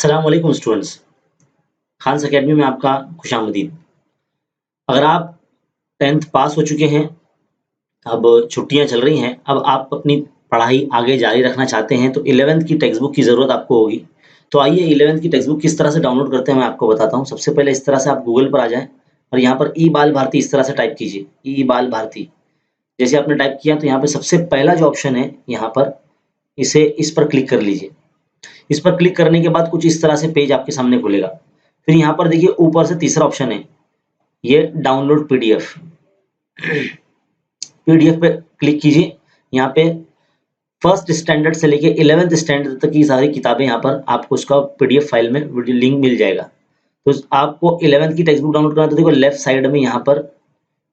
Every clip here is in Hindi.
अस्सलाम वालेकुम स्टूडेंट्स, खान्स अकेडमी में आपका खुशामदीद। अगर आप 10th पास हो चुके हैं, अब छुट्टियां चल रही हैं, अब आप अपनी पढ़ाई आगे जारी रखना चाहते हैं तो 11th की टेक्स्ट बुक की ज़रूरत आपको होगी। तो आइए 11th की टेक्स्ट बुक किस तरह से डाउनलोड करते हैं मैं आपको बताता हूँ। सबसे पहले इस तरह से आप गूगल पर आ जाएँ और यहाँ पर ई बाल भारती इस तरह से टाइप कीजिए, ई बाल भारती। जैसे आपने टाइप किया तो यहाँ पे सबसे पहला जो ऑप्शन है, यहाँ पर इस पर क्लिक कर लीजिए। इस पर क्लिक करने के बाद कुछ इस तरह से पेज आपके सामने खुलेगा। फिर यहाँ पर देखिए ऊपर से तीसरा ऑप्शन है, ये डाउनलोड पीडीएफ। पीडीएफ पे क्लिक कीजिए। यहाँ पे फर्स्ट स्टैंडर्ड से लेके 11th स्टैंडर्ड तक की सारी किताबें यहाँ पर आपको उसका पीडीएफ फाइल में वीडियो लिंक मिल जाएगा। तो आपको 11th की टेक्स्ट बुक डाउनलोड करना तो देखो लेफ्ट साइड में यहाँ पर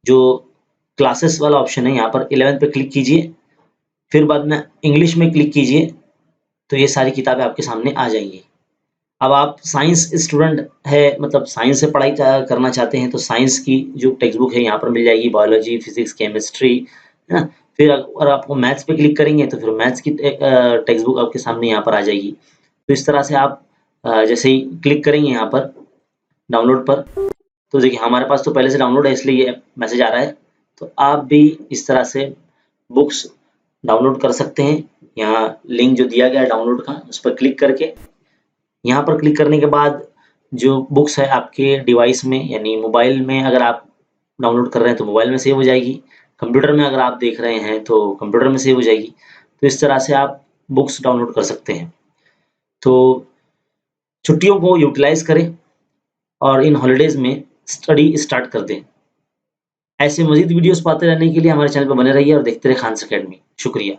जो क्लासेस वाला ऑप्शन है, यहाँ पर 11th पे क्लिक कीजिए। फिर बाद में इंग्लिश में क्लिक कीजिए तो ये सारी किताबें आपके सामने आ जाएंगी। अब आप साइंस स्टूडेंट है, मतलब साइंस से पढ़ाई करना चाहते हैं तो साइंस की जो टेक्स्ट बुक है यहाँ पर मिल जाएगी, बायोलॉजी, फिजिक्स, केमिस्ट्री, है ना। फिर अगर आपको मैथ्स पे क्लिक करेंगे तो फिर मैथ्स की टेक्स्ट बुक आपके सामने यहाँ पर आ जाएगी। तो इस तरह से आप जैसे ही क्लिक करेंगे यहाँ पर डाउनलोड पर, तो देखिए हमारे पास तो पहले से डाउनलोड है इसलिए ये मैसेज आ रहा है। तो आप भी इस तरह से बुक्स डाउनलोड कर सकते हैं। यहाँ लिंक जो दिया गया है डाउनलोड का, उस पर क्लिक करके, यहाँ पर क्लिक करने के बाद जो बुक्स है आपके डिवाइस में यानी मोबाइल में अगर आप डाउनलोड कर रहे हैं तो मोबाइल में सेव हो जाएगी, कंप्यूटर में अगर आप देख रहे हैं तो कंप्यूटर में सेव हो जाएगी। तो इस तरह से आप बुक्स डाउनलोड कर सकते हैं। तो छुट्टियों को यूटिलाइज करें और इन हॉलीडेज में स्टडी स्टार्ट कर दें। ऐसे मजीद वीडियोस पाते रहने के लिए हमारे चैनल पर बने रहिए और देखते रहिए खान्स अकेडमी। शुक्रिया।